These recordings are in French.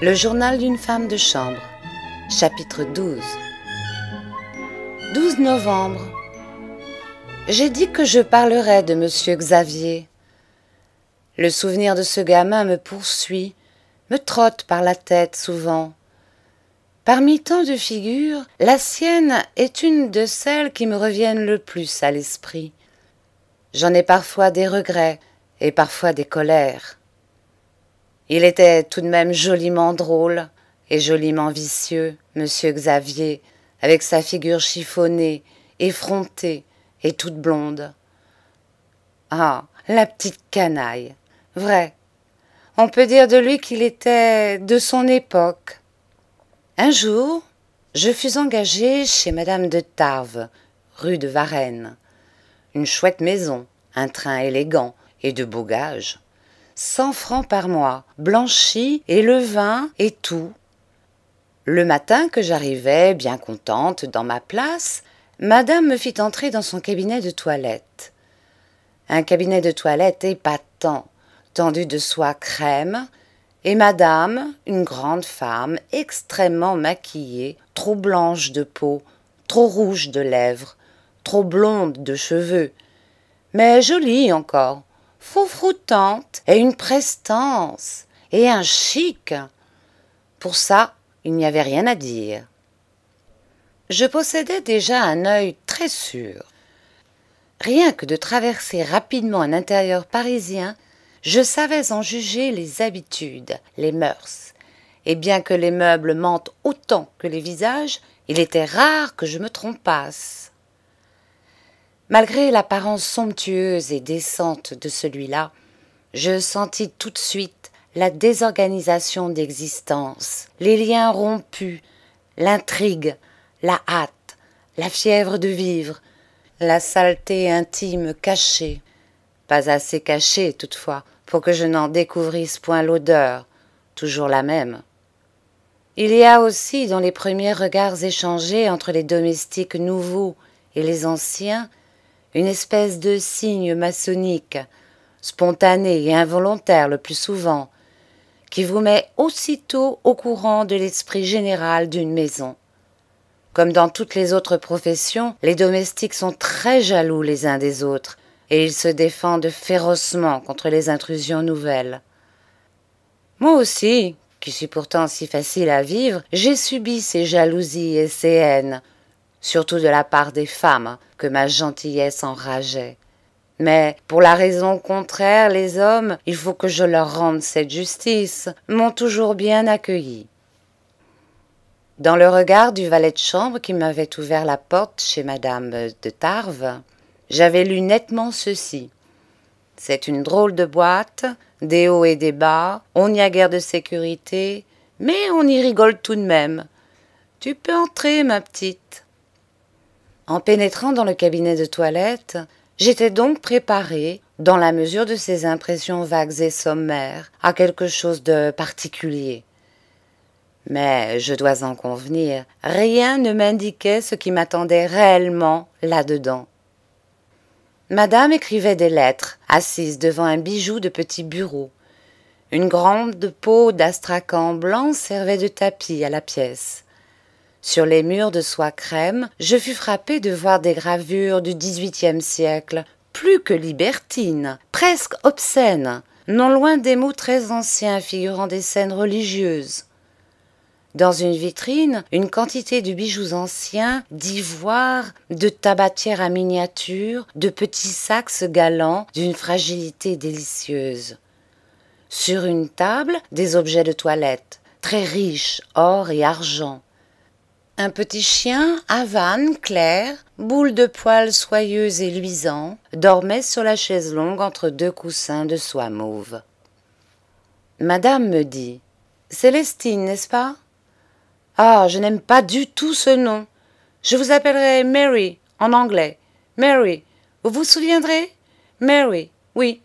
Le journal d'une femme de chambre, chapitre 12. 12 novembre. J'ai dit que je parlerais de monsieur Xavier. Le souvenir de ce gamin me poursuit, me trotte par la tête souvent. Parmi tant de figures, la sienne est une de celles qui me reviennent le plus à l'esprit. J'en ai parfois des regrets et parfois des colères. Il était tout de même joliment drôle et joliment vicieux, monsieur Xavier, avec sa figure chiffonnée, effrontée et toute blonde. Ah, la petite canaille, vrai. On peut dire de lui qu'il était de son époque. Un jour, je fus engagée chez madame de Tarve, rue de Varennes. Une chouette maison, un train élégant et de beaux gages. 100 francs par mois, blanchi et le vin et tout. Le matin que j'arrivai, bien contente, dans ma place, madame me fit entrer dans son cabinet de toilette. Un cabinet de toilette épatant, tendu de soie crème, et madame, une grande femme, extrêmement maquillée, trop blanche de peau, trop rouge de lèvres, trop blonde de cheveux, mais jolie encore, froufroutante, et une prestance, et un chic. Pour ça, il n'y avait rien à dire. Je possédais déjà un œil très sûr. Rien que de traverser rapidement un intérieur parisien, je savais en juger les habitudes, les mœurs. Et bien que les meubles mentent autant que les visages, il était rare que je me trompasse. Malgré l'apparence somptueuse et décente de celui-là, je sentis tout de suite la désorganisation d'existence, les liens rompus, l'intrigue, la hâte, la fièvre de vivre, la saleté intime cachée, pas assez cachée toutefois pour que je n'en découvrisse point l'odeur, toujours la même. Il y a aussi dans les premiers regards échangés entre les domestiques nouveaux et les anciens une espèce de signe maçonnique, spontané et involontaire le plus souvent, qui vous met aussitôt au courant de l'esprit général d'une maison. Comme dans toutes les autres professions, les domestiques sont très jaloux les uns des autres, et ils se défendent férocement contre les intrusions nouvelles. Moi aussi, qui suis pourtant si facile à vivre, j'ai subi ces jalousies et ces haines, surtout de la part des femmes, que ma gentillesse enrageait. Mais, pour la raison contraire, les hommes, il faut que je leur rende cette justice, m'ont toujours bien accueilli. Dans le regard du valet de chambre qui m'avait ouvert la porte chez madame de Tarve, j'avais lu nettement ceci. C'est une drôle de boîte, des hauts et des bas, on n'y a guère de sécurité, mais on y rigole tout de même. Tu peux entrer, ma petite. En pénétrant dans le cabinet de toilette, j'étais donc préparée, dans la mesure de ces impressions vagues et sommaires, à quelque chose de particulier. Mais, je dois en convenir, rien ne m'indiquait ce qui m'attendait réellement là-dedans. Madame écrivait des lettres, assise devant un bijou de petit bureau. Une grande peau d'astrakan blanc servait de tapis à la pièce. Sur les murs de soie crème, je fus frappée de voir des gravures du XVIIIe siècle, plus que libertines, presque obscènes, non loin des mots très anciens figurant des scènes religieuses. Dans une vitrine, une quantité de bijoux anciens, d'ivoire, de tabatières à miniatures, de petits sacs galants d'une fragilité délicieuse. Sur une table, des objets de toilette, très riches, or et argent. Un petit chien, Havane, clair, boule de poils soyeux et luisants, dormait sur la chaise longue entre deux coussins de soie mauve. Madame me dit « Célestine, n'est-ce pas ?»« Ah, je n'aime pas du tout ce nom. Je vous appellerai Mary, en anglais. Mary, vous vous souviendrez? Mary, oui,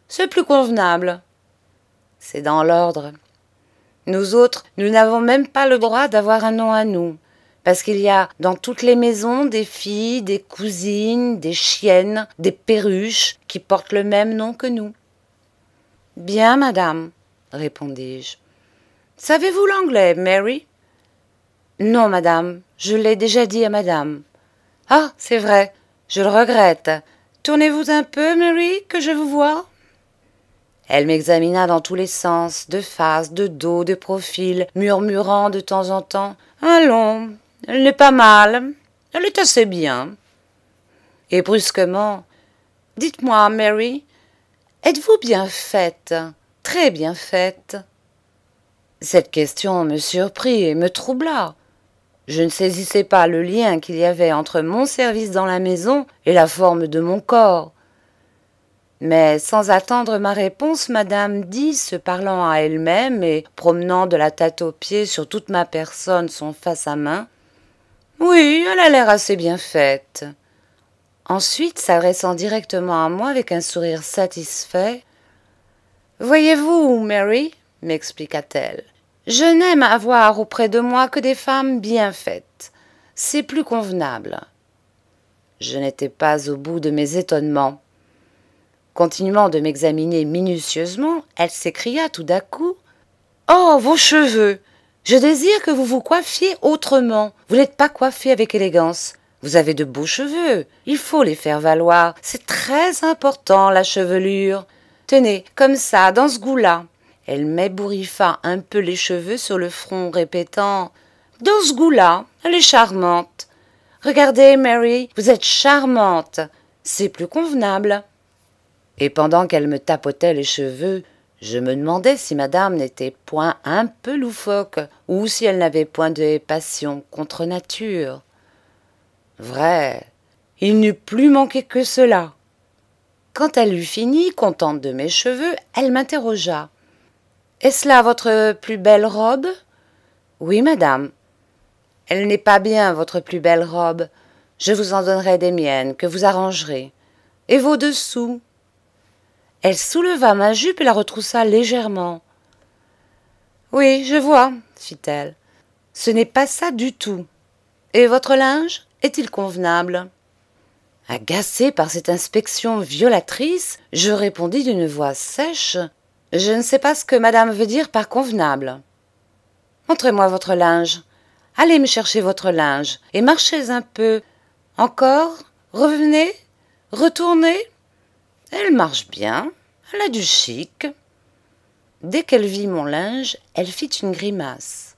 c'est plus convenable. » C'est dans l'ordre. Nous autres, nous n'avons même pas le droit d'avoir un nom à nous. Parce qu'il y a dans toutes les maisons des filles, des cousines, des chiennes, des perruches qui portent le même nom que nous. « Bien, madame, répondis-je. Savez-vous l'anglais, Mary? Non, madame, je l'ai déjà dit à madame. Ah, c'est vrai, je le regrette. Tournez-vous un peu, Mary, que je vous voie. Elle m'examina dans tous les sens, de face, de dos, de profil, murmurant de temps en temps « Allons, elle n'est pas mal, elle est assez bien. » Et brusquement « Dites-moi, Mary, êtes-vous bien faite, très bien faite ?» Cette question me surprit et me troubla. Je ne saisissais pas le lien qu'il y avait entre mon service dans la maison et la forme de mon corps. Mais sans attendre ma réponse, madame dit, se parlant à elle-même et promenant de la tête aux pieds sur toute ma personne son face à main, « Oui, elle a l'air assez bien faite. » Ensuite, s'adressant directement à moi avec un sourire satisfait, « Voyez-vous, Mary, m'expliqua-t-elle, je n'aime avoir auprès de moi que des femmes bien faites. C'est plus convenable. » Je n'étais pas au bout de mes étonnements. Continuant de m'examiner minutieusement, elle s'écria tout d'un coup « Oh, vos cheveux! Je désire que vous vous coiffiez autrement. Vous n'êtes pas coiffé avec élégance. Vous avez de beaux cheveux. Il faut les faire valoir. C'est très important, la chevelure. Tenez, comme ça, dans ce goût-là. » Elle m'ébouriffa un peu les cheveux sur le front, répétant « Dans ce goût-là, elle est charmante. Regardez, Mary, vous êtes charmante. C'est plus convenable. » Et pendant qu'elle me tapotait les cheveux, je me demandais si madame n'était point un peu loufoque, ou si elle n'avait point de passion contre nature. Vrai, il n'eût plus manqué que cela. Quand elle eut fini, contente de mes cheveux, elle m'interrogea. « Est-ce là votre plus belle robe ?»« Oui, madame. »« Elle n'est pas bien, votre plus belle robe. Je vous en donnerai des miennes, que vous arrangerez. Et vos dessous ?» Elle souleva ma jupe et la retroussa légèrement. « Oui, je vois, fit-elle. Ce n'est pas ça du tout. Et votre linge, est-il convenable ?» Agacée par cette inspection violatrice, je répondis d'une voix sèche. « Je ne sais pas ce que madame veut dire par convenable. »« Montrez-moi votre linge. Allez me chercher votre linge et marchez un peu. Encore, revenez, retournez. » Elle marche bien, elle a du chic. Dès qu'elle vit mon linge, elle fit une grimace.